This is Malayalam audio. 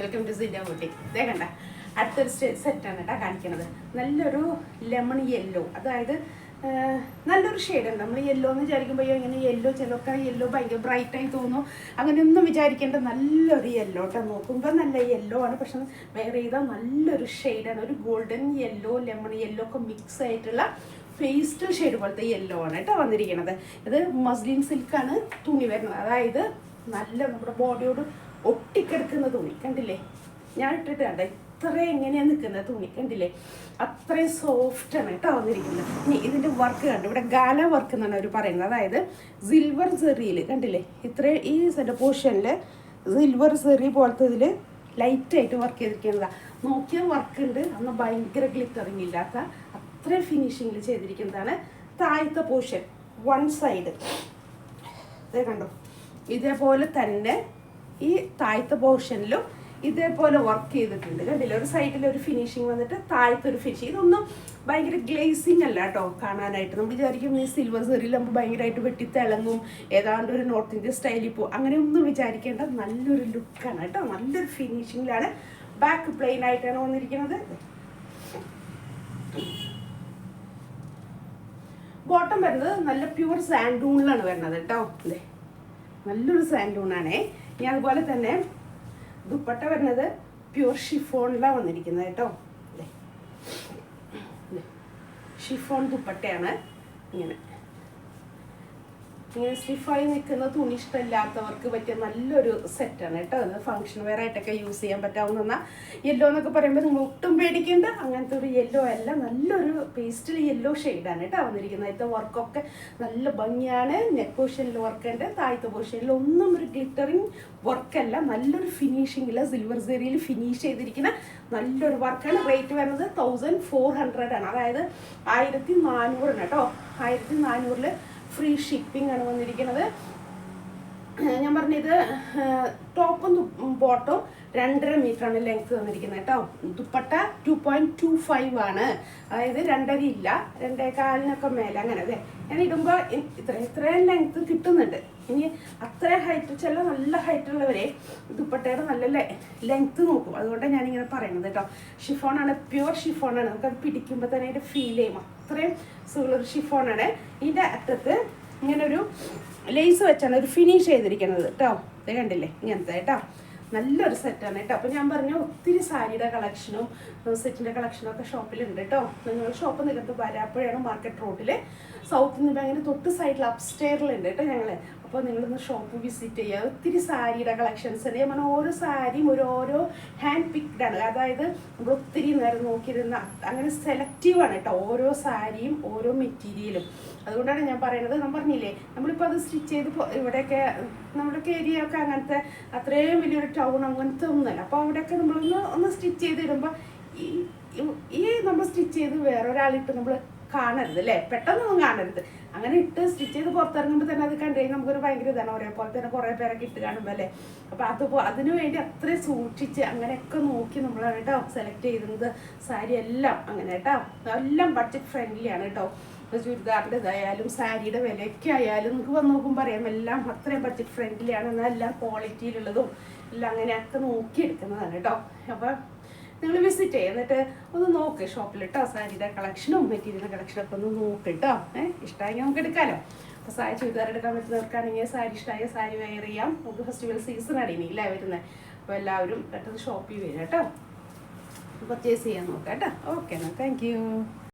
Welcome to Sinda booty. ഇതേ കണ്ട അടുത്തൊരു സെറ്റാണ് കേട്ടോ കാണിക്കുന്നത്. നല്ലൊരു ലെമൺ യെല്ലോ, അതായത് നല്ലൊരു ഷെയ്ഡുണ്ട്. നമ്മൾ യെല്ലോ എന്ന് വിചാരിക്കുമ്പോൾ ഇങ്ങനെ യെല്ലോ ചിലർക്ക് യെല്ലോ ഭയങ്കര ബ്രൈറ്റായി തോന്നും. അങ്ങനെയൊന്നും വിചാരിക്കേണ്ട, നല്ലൊരു യെല്ലോ കേട്ടോ. നോക്കുമ്പോൾ നല്ല യെല്ലോ ആണ്, പക്ഷെ വേറെ ചെയ്താൽ നല്ലൊരു ഷെയ്ഡാണ്. ഒരു ഗോൾഡൻ യെല്ലോ, ലെമൺ യെല്ലോ ഒക്കെ മിക്സ് ആയിട്ടുള്ള പേസ്റ്റൽ ഷെയ്ഡ് പോലത്തെ യെല്ലോ ആണ് കേട്ടോ വന്നിരിക്കുന്നത്. ഇത് മസ്ലിൻ സിൽക്കാണ് തുണി വരുന്നത്, അതായത് നല്ല നമ്മുടെ ബോഡിയോട് ഒട്ടിക്കെടുക്കുന്ന തുണി കണ്ടില്ലേ. ഞാൻ ഇട്ടിട്ട് കണ്ട ഇത്ര എങ്ങനെയാണ് നിൽക്കുന്നത് തുണി കണ്ടില്ലേ, അത്രയും സോഫ്റ്റാണ് കേട്ടോ വന്നിരിക്കുന്നത്. ഇനി ഇതിൻ്റെ വർക്ക് കണ്ടു, ഇവിടെ ഗാല വർക്ക് എന്നാണ് അവർ പറയുന്നത്. അതായത് സിൽവർ സെറിയിൽ കണ്ടില്ലേ, ഇത്ര ഈ സെൻറ്റർ പോർഷനിൽ സിൽവർ സെറി പോലത്തെ ഇതിൽ ലൈറ്റായിട്ട് വർക്ക് ചെയ്തിരിക്കുന്നതാണ്. നോക്കിയ വർക്ക് ഉണ്ട്, അന്ന് ഭയങ്കര ഗ്ലിറ്ററിങ് ഇല്ലാത്ത അത്രയും ഫിനിഷിങ്ങിൽ ചെയ്തിരിക്കുന്നതാണ്. താഴത്തെ പോർഷൻ വൺ സൈഡ് ഇതേ കണ്ടോ, ഇതേപോലെ തന്നെ ഈ താഴത്തെ പോർഷനിലും ഇതേപോലെ വർക്ക് ചെയ്തിട്ടുണ്ട് കണ്ടില്ല. ഒരു സൈഡിൽ ഒരു ഫിനിഷിങ് വന്നിട്ട് താഴത്തെ ഒരു ഫിനിഷിങ്. ഇതൊന്നും ഭയങ്കര ഗ്ലേസിങ് അല്ല കേട്ടോ കാണാനായിട്ട്. നമ്മൾ വിചാരിക്കും ഈ സിൽവർ സെറിയിൽ നമ്മൾ ഭയങ്കരമായിട്ട് വെട്ടിത്തിളങ്ങും, ഏതാണ്ട് ഒരു നോർത്ത് ഇന്ത്യൻ സ്റ്റൈലിൽ പോകും, അങ്ങനെയൊന്നും വിചാരിക്കേണ്ട. നല്ലൊരു ലുക്കാണ് കേട്ടോ, നല്ലൊരു ഫിനിഷിങ്ങിലാണ്. ബാക്ക് പ്ലെയിൻ ആയിട്ടാണ് വന്നിരിക്കുന്നത്. ബോട്ടം വരുന്നത് നല്ല പ്യൂർ സാൻഡൂണിലാണ് വരുന്നത് കേട്ടോ. അതെ, നല്ലൊരു സാൻഡൂണാണേ. ഇനി അതുപോലെ തന്നെ ദുപ്പട്ട വരുന്നത് പ്യൂർ ഷിഫോണിലാണ് വന്നിരിക്കുന്നത് കേട്ടോ. അല്ലേ, ഷിഫോൺ ദുപ്പട്ടയാണ്. ഇങ്ങനെ സ്റ്റിഫായി നിൽക്കുന്ന തുണി ഇഷ്ടമില്ലാത്തവർക്ക് പറ്റിയ നല്ലൊരു സെറ്റാണ് കേട്ടോ. അത് ഫംഗ്ഷൻ വെയർ ആയിട്ടൊക്കെ യൂസ് ചെയ്യാൻ പറ്റാവുന്ന യെല്ലോ എന്നൊക്കെ പറയുമ്പോൾ നിങ്ങൾ ഒട്ടും പേടിക്കേണ്ട അങ്ങനത്തെ ഒരു യെല്ലോ അല്ല, നല്ലൊരു പേസ്റ്റൽ യെല്ലോ ഷെയ്ഡാണ് കേട്ടോ വന്നിരിക്കുന്നത്. അതിൻ്റെ വർക്കൊക്കെ നല്ല ഭംഗിയാണ്. നെക്ക് പോർഷനിൽ വർക്കുണ്ട്, താഴത്തെ പോർഷനിൽ ഒന്നും ഒരു ഗ്ലിറ്ററിങ് വർക്കല്ല, നല്ലൊരു ഫിനിഷിങ്ങിൽ സിൽവർ സെറിയിൽ ഫിനിഷ് ചെയ്തിരിക്കുന്ന നല്ലൊരു വർക്കാണ്. റേറ്റ് വരുന്നത് 1400 ആണ്, അതായത് 1400 കേട്ടോ. 1400 ഫ്രീ ഷിപ്പിംഗ് ആണ് വന്നിരിക്കുന്നത്. ഞാൻ പറഞ്ഞത് ടോപ്പും ബോട്ടും 2.5 മീറ്ററാണ് ലെങ്ത് വന്നിരിക്കുന്നത് കേട്ടോ. ദുപ്പട്ട 2.25 ആണ്, അതായത് 2.5 ഇല്ല, 2.25 മേലെ അങ്ങനെ. അതെ, ഞാൻ ഇടുമ്പോൾ ഇത്രയും ലെങ്ത് കിട്ടുന്നുണ്ട്. ഇനി അത്ര ഹൈറ്റ്, ചില നല്ല ഹൈറ്റ് ഉള്ളവരെ ദുപ്പട്ടയുടെ നല്ല ലെങ്ത് നോക്കും, അതുകൊണ്ടാണ് ഞാനിങ്ങനെ പറയുന്നത് കേട്ടോ. ഷിഫോണാണ്, പ്യുവർ ഷിഫോണാണ്. നമുക്കത് പിടിക്കുമ്പോൾ തന്നെ അതിൻ്റെ ഫീൽ ചെയ്യും, അത്രയും സുഖമുള്ളൊരു ഷിഫോണാണ്. ഇതിൻ്റെ അറ്റത്ത് ഇങ്ങനെ ഒരു ലേസ് വെച്ചാണ് ഒരു ഫിനിഷ് ചെയ്തിരിക്കുന്നത് കേട്ടോ. ഇത് കണ്ടില്ലേ, ഇങ്ങനത്തെ കേട്ടോ. നല്ലൊരു സെറ്റാണ് കേട്ടോ. അപ്പോൾ ഞാൻ പറഞ്ഞു ഒത്തിരി സാരിയുടെ കളക്ഷനും സെറ്റിൻ്റെ കളക്ഷനും ഒക്കെ ഷോപ്പിലുണ്ട് കേട്ടോ. നിങ്ങൾ ഷോപ്പ് നികത്ത് വരാപ്പോഴാണ് മാർക്കറ്റ് റോഡിൽ സൗത്ത് ഇന്ത്യൻ ബാങ്കിന് തൊട്ട് സൈഡിൽ അപ്സ്റ്റെയറിലുണ്ട് കേട്ടോ ഞങ്ങൾ. അപ്പോൾ നിങ്ങളൊന്ന് ഷോപ്പ് വിസിറ്റ് ചെയ്യുക. ഒത്തിരി സാരിയുടെ കളക്ഷൻസ് ഉണ്ട്. ഞാൻ പറഞ്ഞാൽ ഓരോ സാരിയും ഓരോ ഹാൻഡ് പിക്ഡാണ്, അതായത് നമ്മൾ ഒത്തിരി നേരം നോക്കിയിരുന്ന അങ്ങനെ സെലക്റ്റീവാണ് കേട്ടോ ഓരോ സാരിയും ഓരോ മെറ്റീരിയലും. അതുകൊണ്ടാണ് ഞാൻ പറയുന്നത്. ഞാൻ പറഞ്ഞില്ലേ, നമ്മളിപ്പോൾ അത് സ്റ്റിച്ച് ചെയ്ത് ഇവിടെയൊക്കെ നമ്മുടെയൊക്കെ ഏരിയ ഒക്കെ അങ്ങനത്തെ അത്രയും വലിയൊരു ടൗൺ അങ്ങനത്തെ ഒന്നുമല്ല. അപ്പോൾ അവിടെയൊക്കെ നമ്മളൊന്ന് സ്റ്റിച്ച് ചെയ്തിടുമ്പോൾ ഈ നമ്മൾ സ്റ്റിച്ച് ചെയ്ത് വേറൊരാളിട്ട് നമ്മൾ കാണരുത് അല്ലേ, പെട്ടെന്നൊന്നും കാണരുത്. അങ്ങനെ ഇട്ട് സ്റ്റിച്ച് ചെയ്ത് പുറത്തിറങ്ങുമ്പോൾ തന്നെ അത് കണ്ടു കഴിഞ്ഞാൽ നമുക്കൊരു ഭയങ്കര ഇതാണ്. ഒരേപോലെ തന്നെ കുറേ പേരൊക്കെ ഇട്ട് കാണുമ്പോൾ അല്ലേ. അപ്പോൾ അതിനു വേണ്ടി അത്രയും സൂക്ഷിച്ച് അങ്ങനെയൊക്കെ നോക്കി നമ്മളാണ് കേട്ടോ സെലക്ട് ചെയ്യുന്നത്. സാരി എല്ലാം അങ്ങനെ കേട്ടോ, എല്ലാം ബഡ്ജറ്റ് ഫ്രണ്ട്ലി ആണ് കേട്ടോ. ചുരിദാറിൻ്റെ ഇതായാലും സാരിയുടെ വിലയൊക്കെ ആയാലും നമുക്ക് വന്ന് നോക്കുമ്പോൾ പറയാം, എല്ലാം അത്രയും ബഡ്ജറ്റ് ഫ്രണ്ട്ലിയാണ്. എന്നാൽ എല്ലാം ക്വാളിറ്റിയിലുള്ളതും എല്ലാം അങ്ങനെയൊക്കെ നോക്കിയെടുക്കുന്നതാണ് കേട്ടോ. അപ്പോൾ നിങ്ങൾ വിസിറ്റ് ചെയ്യുക, എന്നിട്ട് ഒന്ന് നോക്ക് ഷോപ്പിൽ കേട്ടോ. സാരിയുടെ കളക്ഷനും മെറ്റീരിയലിൻ്റെ കളക്ഷനൊക്കെ ഒന്ന് നോക്ക് കേട്ടോ. ഇഷ്ടമായെങ്കിൽ നമുക്ക് എടുക്കാമല്ലോ. അപ്പോൾ സാരി ചുരിദാർ എടുക്കാൻ പറ്റുന്നവർക്കാണെങ്കിൽ സാരി ഇഷ്ടമായ സാരി വെയർ ചെയ്യാം. നമുക്ക് ഫെസ്റ്റിവൽ സീസണാണ് ഇനിയില്ല വരുന്നത്. അപ്പോൾ എല്ലാവരും പെട്ടെന്ന് ഷോപ്പിൽ വരിക കേട്ടോ, പർച്ചേസ് ചെയ്യാൻ നോക്കാം കേട്ടോ. ഓക്കെ എന്നാൽ താങ്ക് യു.